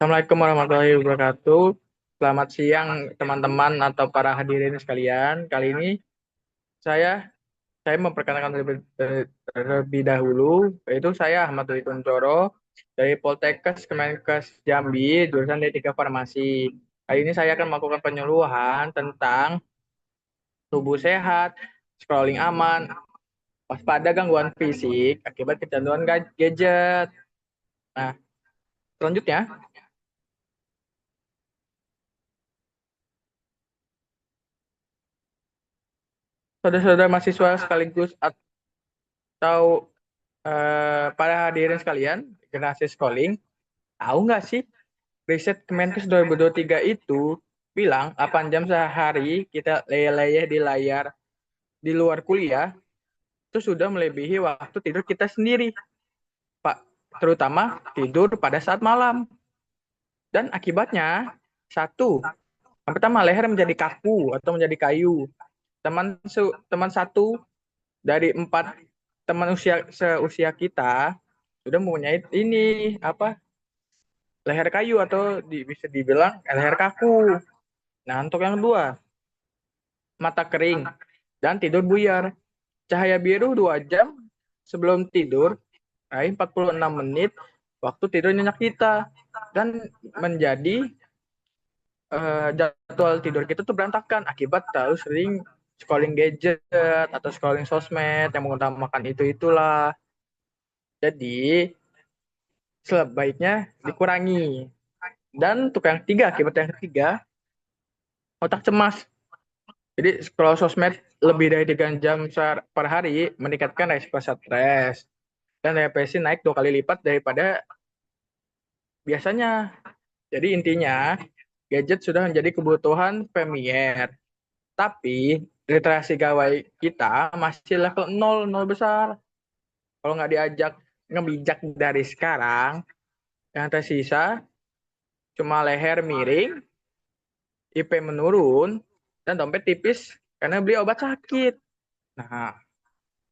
Assalamualaikum warahmatullahi wabarakatuh. Selamat siang teman-teman atau para hadirin sekalian. Kali ini saya saya memperkenalkan terlebih dahulu, yaitu saya Ahmad Dwi Kuncoro dari Poltekkes Kemenkes Jambi, jurusan D3 Farmasi. Kali ini saya akan melakukan penyuluhan tentang tubuh sehat, scrolling aman, waspada gangguan fisik akibat kecanduan gadget. Nah, selanjutnya, saudara-saudara mahasiswa sekaligus atau para hadirin sekalian, generasi schooling, tahu nggak sih riset Kemenkes 2023 itu bilang 8 jam sehari kita leyeh-leyeh di layar di luar kuliah itu sudah melebihi waktu tidur kita sendiri, Pak. Terutama tidur pada saat malam. Dan akibatnya, satu, yang pertama leher menjadi kaku atau menjadi kayu. Teman satu dari empat teman seusia kita sudah mempunyai ini apa leher kayu atau bisa dibilang leher kaku. Nah, untuk yang kedua, mata kering dan tidur buyar. Cahaya biru 2 jam sebelum tidur, 46 menit waktu tidur nyenyak kita. Dan menjadi jadwal tidur kita tuh berantakan akibat terlalu sering scrolling gadget atau scrolling sosmed yang mengutamakan itu-itulah. Jadi, sebaiknya dikurangi. Dan untuk yang ketiga, akibat yang ketiga, otak cemas. Jadi scroll sosmed lebih dari 3 jam per hari meningkatkan resiko stres dan depresi naik 2 kali lipat daripada biasanya. Jadi intinya gadget sudah menjadi kebutuhan premier. Tapi literasi gawai kita masih level nol, nol besar. Kalau nggak diajak ngebijak dari sekarang, yang tersisa cuma leher miring, IP menurun, dan dompet tipis karena beli obat sakit. Nah,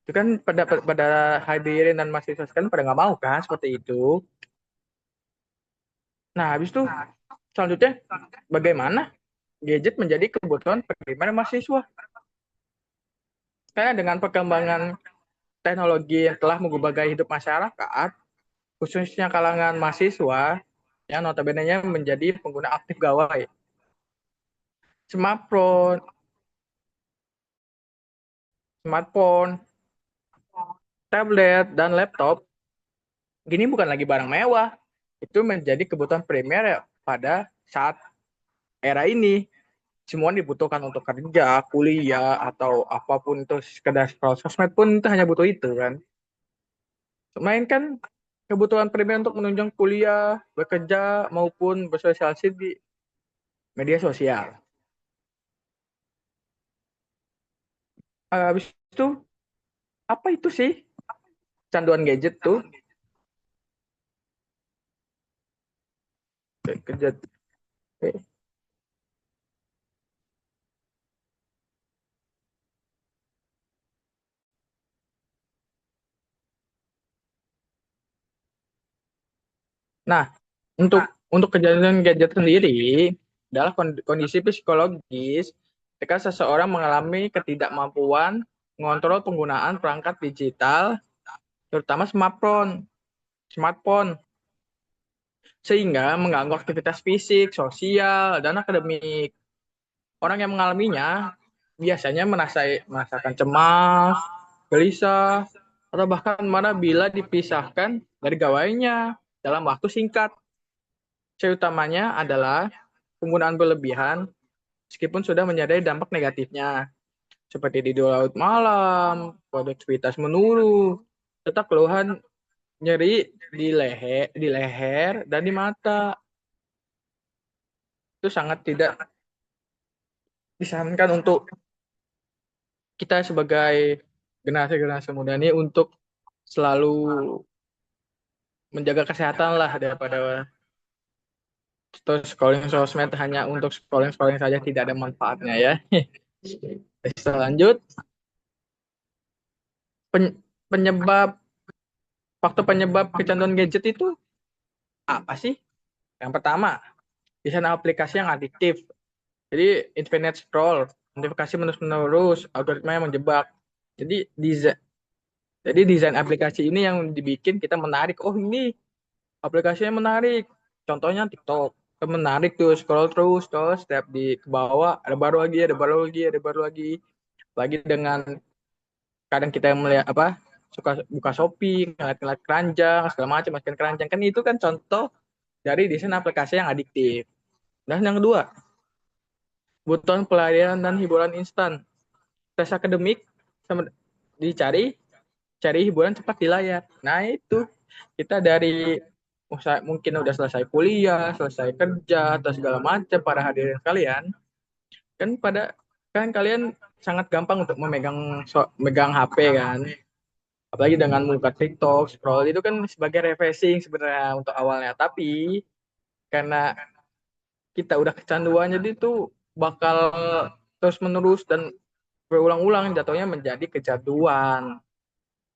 itu kan pada hadirin dan mahasiswa kan pada nggak mau kan seperti itu. Nah, habis itu selanjutnya bagaimana gadget menjadi kebutuhan primer mahasiswa? Karena dengan perkembangan teknologi yang telah mengubah gaya hidup masyarakat, khususnya kalangan mahasiswa yang notabene menjadi pengguna aktif gawai. Smartphone, smartphone, tablet, dan laptop, gini bukan lagi barang mewah. Itu menjadi kebutuhan primer ya pada saat era ini. Semua dibutuhkan untuk kerja, kuliah, atau apapun itu sekedar scroll sosmed pun itu hanya butuh itu kan. Melainkan kebutuhan primer untuk menunjang kuliah, bekerja, maupun bersosialisasi di media sosial. Habis itu, apa itu sih canduan gadget tuh? Kerja. Nah, untuk kejadian gadget sendiri adalah kondisi psikologis ketika seseorang mengalami ketidakmampuan mengontrol penggunaan perangkat digital, terutama smartphone, sehingga mengganggu aktivitas fisik, sosial, dan akademik. Orang yang mengalaminya biasanya merasakan cemas, gelisah, atau bahkan marah bila dipisahkan dari gawainya dalam waktu singkat. Utamanya adalah penggunaan berlebihan meskipun sudah menyadari dampak negatifnya, seperti tidur larut malam, produktivitas menurun, serta keluhan nyeri di leher dan di mata. Itu sangat tidak disarankan untuk kita sebagai generasi-generasi muda ini untuk selalu menjaga kesehatan lah daripada terus scrolling sosmed hanya untuk scrolling saja tidak ada manfaatnya ya. Lanjut, penyebab faktor penyebab kecanduan gadget itu apa sih? Yang pertama, desain aplikasi yang adiktif. Jadi infinite scroll, notifikasi menerus-menerus, algoritma yang menjebak. Jadi desain aplikasi ini yang dibikin kita menarik. Oh, ini aplikasinya menarik. Contohnya TikTok. Kan menarik tuh, scroll terus setiap di ke bawah ada baru lagi, ada baru lagi, ada baru lagi. Lagi dengan kadang kita melihat apa, suka buka Shopee, ngeliat-ngeliat keranjang, segala macam, masukin keranjang. Kan itu kan contoh dari desain aplikasi yang adiktif. Dan yang kedua, butuh pelayanan dan hiburan instan. Tes akademik sama dicari, cari hiburan cepat di layar. Nah itu kita dari mungkin udah selesai kuliah, selesai kerja atau segala macam para hadirin sekalian, kan kalian sangat gampang untuk megang HP kan. Apalagi dengan membuka TikTok, scroll itu kan sebagai refreshing sebenarnya untuk awalnya. Tapi karena kita udah kecanduan jadi itu bakal terus menerus dan berulang-ulang jatuhnya menjadi kecanduan.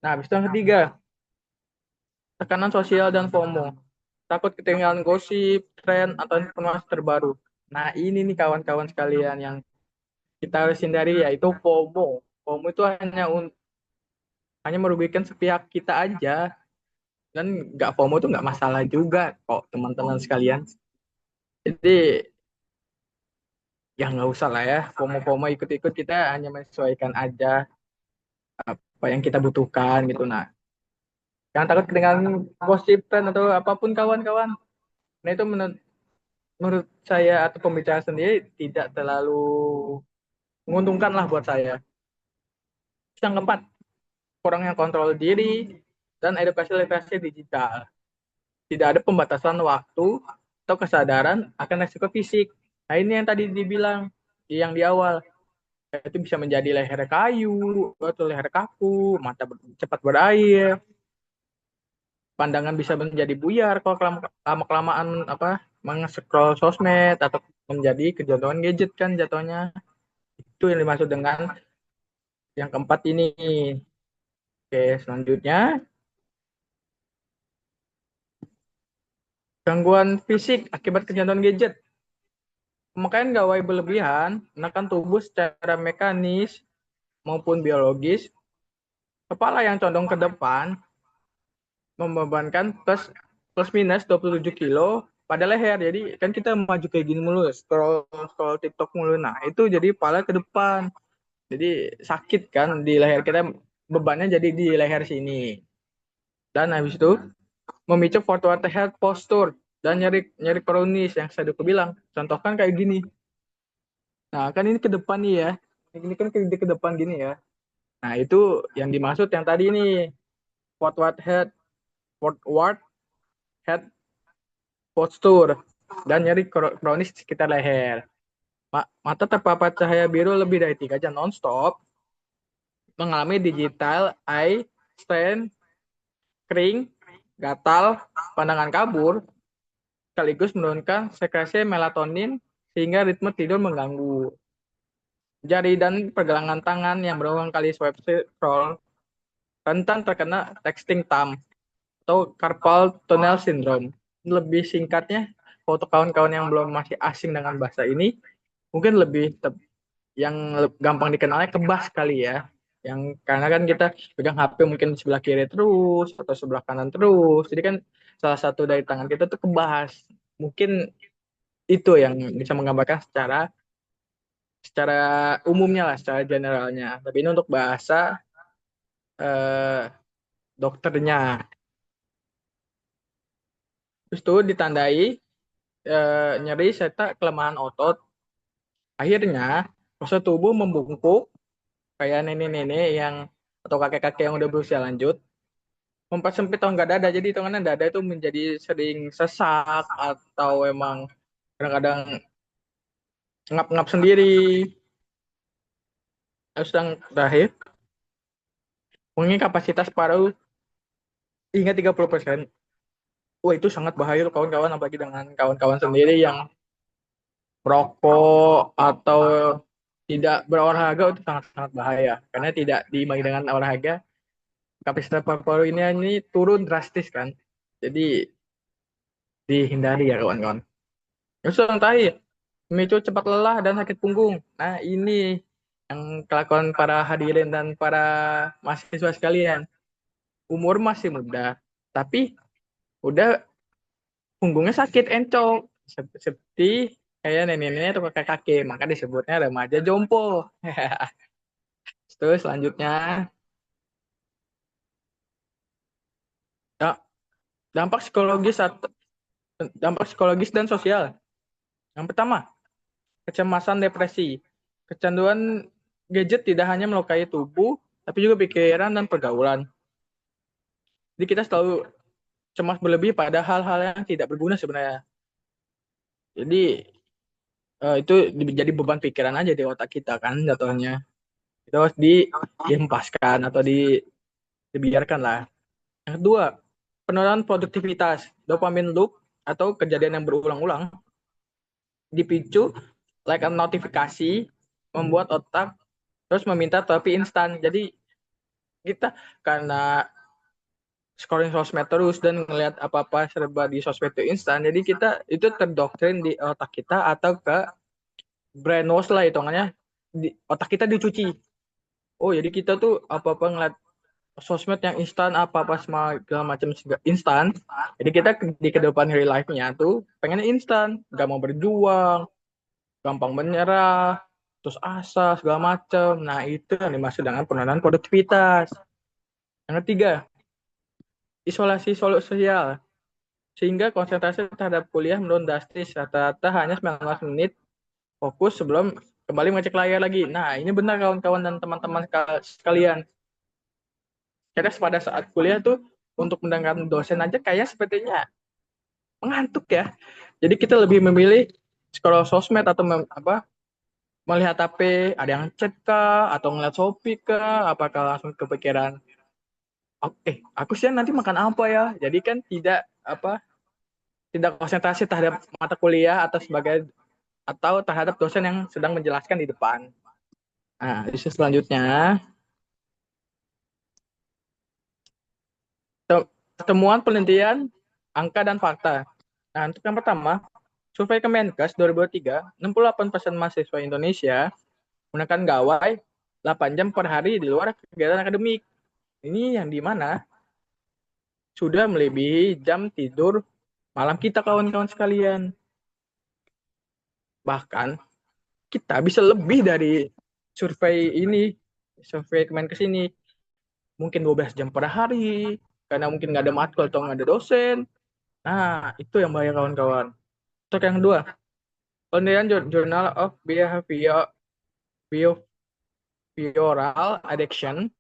Nah, habis itu yang ketiga, tekanan sosial dan FOMO. Takut ketinggalan gosip, tren, atau informasi terbaru. Nah, ini nih kawan-kawan sekalian yang kita harus hindari, yaitu FOMO. FOMO itu hanya merugikan sepihak kita aja. Dan nggak FOMO itu nggak masalah juga kok, teman-teman sekalian. Jadi, ya nggak usah lah ya. FOMO-FOMO ikut-ikut, kita hanya menyesuaikan aja apa yang kita butuhkan gitu. Nah, jangan takut ketinggalan gosip, tren, atau apapun kawan-kawan. Nah, itu menurut saya atau pembicara sendiri tidak terlalu menguntungkan lah buat saya. Yang keempat, kurangnya kontrol diri dan edukasi literasi digital. Tidak ada pembatasan waktu atau kesadaran akan resiko fisik. Nah ini yang tadi dibilang yang di awal, itu bisa menjadi leher kayu atau leher kaku, mata cepat berair, pandangan bisa menjadi buyar kalau lama kelamaan apa mengescroll sosmed atau menjadi kecanduan gadget kan jatuhnya. Itu yang dimaksud dengan yang keempat ini. Oke, selanjutnya gangguan fisik akibat kecanduan gadget. Pemakaian gawai berlebihan menekan tubuh secara mekanis maupun biologis. Kepala yang condong ke depan membebankan plus minus 27 kilo pada leher. Jadi kan kita maju kayak gini mulu, scroll scroll TikTok mulu. Nah, itu jadi kepala ke depan. Jadi sakit kan di leher kita, bebannya jadi di leher sini. Dan habis itu memicu forward head posture dan nyeri nyeri kronis yang saya udah bilang. Contohkan kayak gini. Nah, kan ini ke depan nih ya. Ini kan ke depan gini ya. Nah, itu yang dimaksud yang tadi nih, forward head, forward head posture dan nyeri kronis di sekitar leher. Mata terpapar cahaya biru lebih dari 3 jam nonstop, mengalami digital eye strain, kering, gatal, pandangan kabur, sekaligus menurunkan sekresi melatonin sehingga ritme tidur mengganggu. Jari dan pergelangan tangan yang berulang kali swipe scroll rentan terkena texting thumb atau carpal tunnel syndrome. Lebih singkatnya, untuk kawan-kawan yang belum masih asing dengan bahasa ini, mungkin yang gampang dikenalnya kebas kali ya. Yang karena kan kita pegang HP mungkin sebelah kiri terus atau sebelah kanan terus. Jadi kan salah satu dari tangan kita tuh kebas. Mungkin itu yang bisa menggambarkan secara secara umumnya lah, secara generalnya. Tapi ini untuk bahasa eh, dokternya. Terus itu ditandai nyeri serta kelemahan otot. Akhirnya proses tubuh membungkuk kayak nenek-nenek yang atau kakek-kakek yang udah berusia lanjut, mempersempit rongga dada. Jadi hitungannya dada itu menjadi sering sesak atau emang kadang-kadang ngap-ngap sendiri. Terus yang terakhir, mengurangi kapasitas paru hingga 30%. Wah, itu sangat bahaya tuh kawan-kawan, apalagi dengan kawan-kawan sendiri yang merokok atau tidak berolahraga, itu sangat-sangat bahaya. Karena tidak diimbangi dengan olahraga, kapasitas paru-paru ini turun drastis kan. Jadi dihindari ya kawan-kawan. Terus yang terakhir, memicu cepat lelah dan sakit punggung. Nah, ini yang kelakuan para hadirin dan para mahasiswa sekalian. Umur masih muda, tapi udah punggungnya sakit, encok. Seperti kayak nenek-nenek atau kakek-kakek, maka disebutnya remaja jompo. Terus selanjutnya, ya, dampak psikologis atau dampak psikologis dan sosial. Yang pertama, kecemasan depresi. Kecanduan gadget tidak hanya melukai tubuh, tapi juga pikiran dan pergaulan. Jadi kita selalu cemas berlebih pada hal-hal yang tidak berguna sebenarnya. Jadi itu jadi beban pikiran aja di otak kita kan jatuhnya. Itu harus dihempaskan atau dibiarkan lah. Yang kedua, penurunan produktivitas. Dopamin loop atau kejadian yang berulang-ulang dipicu like a notifikasi membuat otak terus meminta terapi instan. Jadi kita karena scrolling sosmed terus dan ngelihat apa-apa serba di sosmed itu instan, jadi kita itu terdoktrin di otak kita atau ke brainwash lah hitungannya, di otak kita dicuci. Oh jadi kita tuh apa-apa ngeliat sosmed yang instan, apa-apa segala macam instan, jadi kita di kehidupan real life-nya tuh pengennya instan, gak mau berjuang, gampang menyerah, terus asa segala macam. Nah itu yang dimaksud dengan penurunan produktivitas. Yang ketiga, isolasi sosial sehingga konsentrasi terhadap kuliah menurun drastis, rata-rata hanya 19 menit fokus sebelum kembali mengecek layar lagi. Nah ini benar kawan-kawan dan teman-teman sekalian, karena pada saat kuliah tuh untuk mendengarkan dosen aja kayak sepertinya mengantuk ya. Jadi kita lebih memilih scroll sosmed atau melihat HP, ada yang chat kah atau ngeliat Shopee kah, apakah langsung kepikiran, aku sih nanti makan apa ya. Jadi kan tidak konsentrasi terhadap mata kuliah atau terhadap dosen yang sedang menjelaskan di depan. Nah, isu selanjutnya, temuan penelitian, angka dan fakta. Nah, untuk yang pertama, survei Kemenkes 2023, 68% mahasiswa Indonesia menggunakan gawai 8 jam per hari di luar kegiatan akademik. Ini yang di mana sudah melebihi jam tidur malam kita kawan-kawan sekalian. Bahkan kita bisa lebih dari survei ini, survei Kemenkes ini. Mungkin 12 jam per hari, karena mungkin nggak ada matkul atau nggak ada dosen. Nah, itu yang bahaya kawan-kawan. Untuk yang kedua, penelitian Journal of Behavioral Addiction,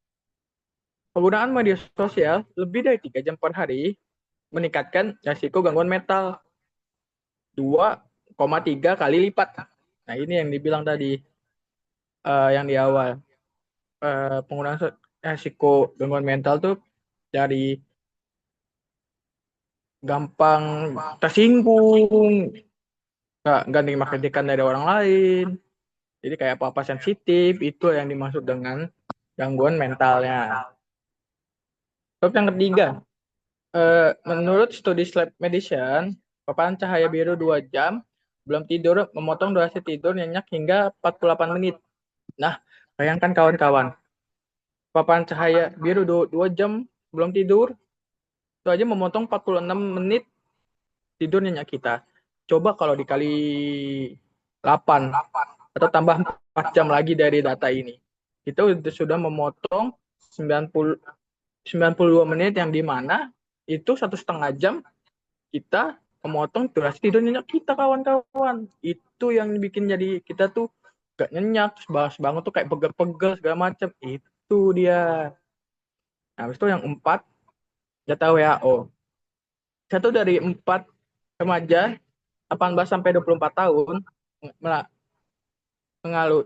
penggunaan media sosial lebih dari 3 jam per hari meningkatkan risiko gangguan mental 2,3 kali lipat. Nah, ini yang dibilang tadi, yang di awal. Penggunaan risiko gangguan mental tuh dari gampang tersinggung, nggak nerima kritikan dari orang lain. Jadi kayak apa-apa sensitif, itu yang dimaksud dengan gangguan mentalnya. Terus yang ketiga, menurut studi Sleep Medicine, paparan cahaya biru 2 jam belum tidur memotong durasi tidur nyenyak hingga 48 menit. Nah, bayangkan kawan-kawan, paparan cahaya biru 2 jam belum tidur, itu aja memotong 46 menit tidur nyenyak kita. Coba kalau dikali 8 atau tambah 4 jam lagi dari data ini. Kita sudah memotong 90 92 menit yang di mana itu 1,5 jam kita memotong durasi tidur nyenyak kita kawan-kawan. Itu yang bikin jadi kita tuh gak nyenyak, bahas banget tuh kayak pegel-pegel segala macam. Itu dia. Nah, habis itu yang 4, data WHO. Satu dari 4 remaja 18 sampai 24 tahun mengalami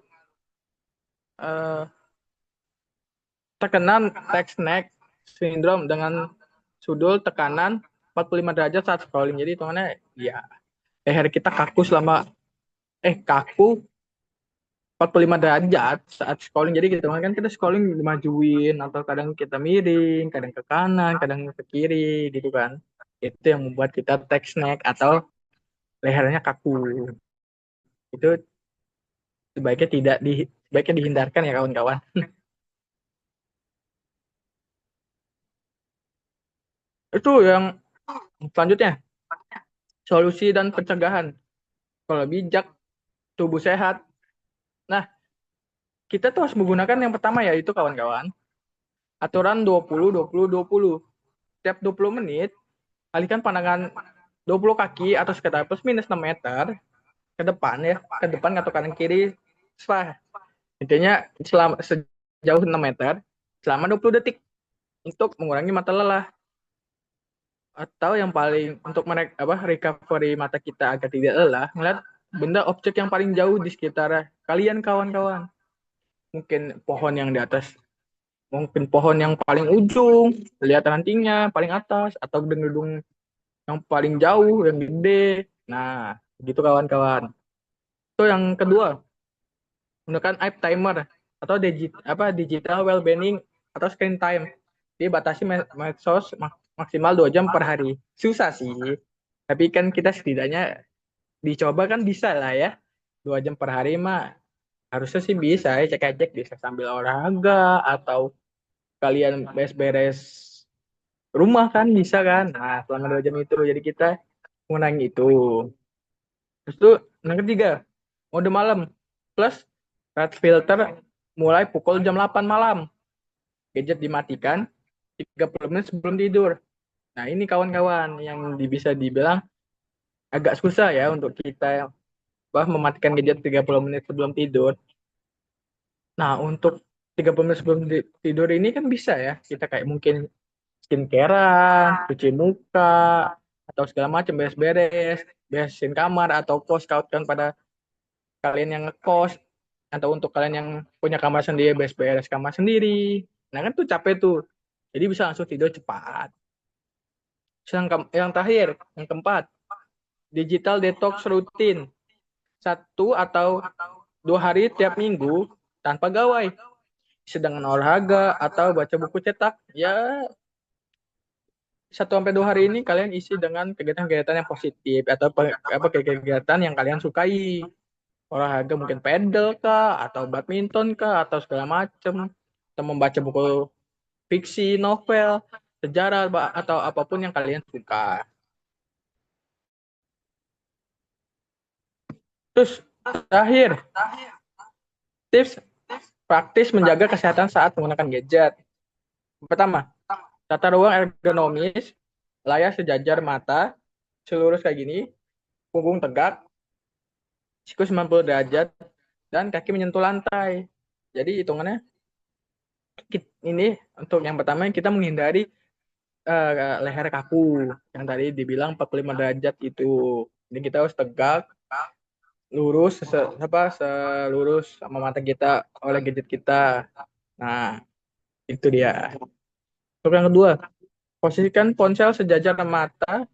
terkena text neck syndrome dengan sudut tekanan 45 derajat saat scrolling. Jadi hitungannya ya leher kita kaku 45 derajat saat scrolling. Jadi gitu kan kita scrolling dimajuin atau kadang kita miring, kadang ke kanan, kadang ke kiri gitu kan. Itu yang membuat kita tech snack atau lehernya kaku. Itu sebaiknya dihindarkan ya kawan-kawan. Itu yang selanjutnya, solusi dan pencegahan. Kalau bijak, tubuh sehat. Nah, kita tuh harus menggunakan yang pertama yaitu kawan-kawan, aturan 20-20-20. Setiap 20 menit, alihkan pandangan 20 kaki atau sekitar plus minus 6 meter ke depan ya, ke depan atau kanan kiri. Intinya selama sejauh 6 meter selama 20 detik untuk mengurangi mata lelah. Atau yang paling untuk recovery mata kita agar tidak lelah, melihat benda objek yang paling jauh di sekitar kalian kawan-kawan. Mungkin pohon yang di atas, mungkin pohon yang paling ujung, lihat rantingnya paling atas, atau gedung-gedung yang paling jauh, yang gede. Nah, gitu kawan-kawan. Itu yang kedua, gunakan app timer atau digital well-being atau screen time. Dibatasi medsos maksimal 2 jam per hari. Susah sih, tapi kan kita setidaknya dicoba kan bisa lah ya. 2 jam per hari mah harusnya sih bisa ya, cek-cek bisa sambil olahraga atau kalian beres-beres rumah kan bisa kan. Nah, selama 2 jam itu jadi kita mengurangi itu. Terus tuh yang ketiga, mode malam plus red filter mulai pukul jam 8 malam. Gadget dimatikan 30 menit sebelum tidur. Nah, ini kawan-kawan yang bisa dibilang agak susah ya untuk kita mematikan gadget 30 menit sebelum tidur. Nah, untuk 30 menit sebelum tidur ini kan bisa ya. Kita kayak mungkin skincarean, cuci muka, atau segala macam beres-beres, beresin kamar atau kos kan pada kalian yang ngekos atau untuk kalian yang punya kamar sendiri beres-beres kamar sendiri. Nah, kan tuh capek tuh. Jadi bisa langsung tidur cepat. Yang terakhir, yang keempat, digital detox rutin. 1 atau 2 hari tiap minggu tanpa gawai. Sedangkan olahraga atau baca buku cetak, ya 1 sampai 2 hari ini kalian isi dengan kegiatan-kegiatan yang positif atau kegiatan yang kalian sukai. Olahraga mungkin pedal kah, atau badminton kah, atau segala macam. Atau membaca buku fiksi, novel, sejarah, atau apapun yang kalian suka. Terus terakhir, tips praktis menjaga kesehatan saat menggunakan gadget. Pertama, tata ruang ergonomis, layar sejajar mata, selurus kayak gini, punggung tegak, siku 90 derajat, dan kaki menyentuh lantai. Jadi hitungannya ini untuk yang pertama kita menghindari leher kaku yang tadi dibilang 45 derajat itu. Jadi kita harus tegak, lurus selurus sama mata kita oleh gadget kita. Nah, itu dia. Untuk yang kedua, posisikan ponsel sejajar mata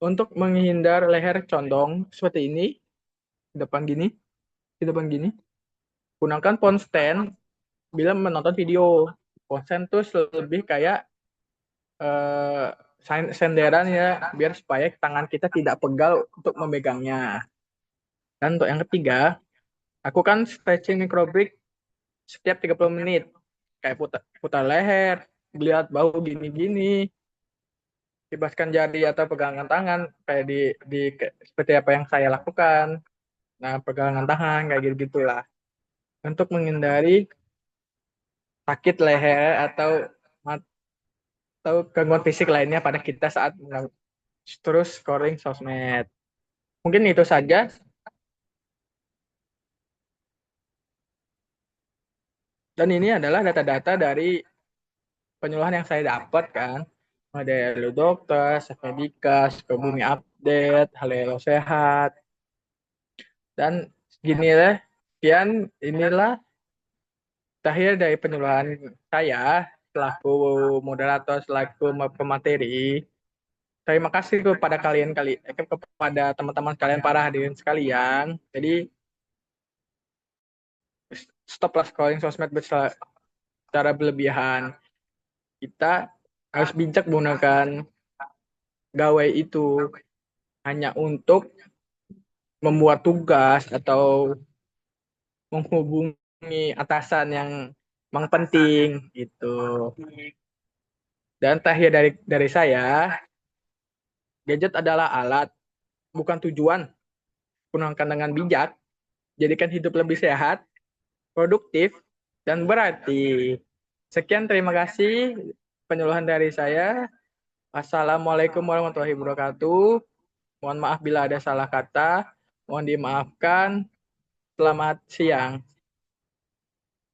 untuk menghindar leher condong seperti ini, di depan gini, di depan gini. Gunakan phone stand bila menonton video. Phone stand tuh lebih kayak eh, senderan ya, biar supaya tangan kita tidak pegal untuk memegangnya. Dan untuk yang ketiga, aku kan stretching microbreak setiap 30 menit. Kayak putar, putar leher, lihat bau gini-gini, bebaskan jari atau pegangan tangan kayak seperti apa yang saya lakukan. Nah, pegangan tangan kayak gitu-gitulah. Untuk menghindari sakit leher atau gangguan fisik lainnya pada kita saat terus scrolling sosmed. Mungkin itu saja. Dan ini adalah data-data dari penyuluhan yang saya dapat kan. Ada Hello Dokter, Medika, Sukabumi Update, Halo Sehat. Dan gini lah, sekian inilah terakhir dari penyuluhan saya selaku moderator, selaku pemateri. Terima kasih kepada teman-teman sekalian, para hadirin sekalian. Jadi stoplah scrolling sosmed secara berlebihan. Kita harus bijak menggunakan gawai itu hanya untuk membuat tugas atau menghubungi atasan yang memang penting gitu. Dan terakhir dari saya, gadget adalah alat, bukan tujuan. Gunakan dengan bijak, jadikan hidup lebih sehat, produktif, dan berarti. Sekian, terima kasih penyuluhan dari saya. Assalamualaikum warahmatullahi wabarakatuh. Mohon maaf bila ada salah kata. Mohon dimaafkan. Selamat siang.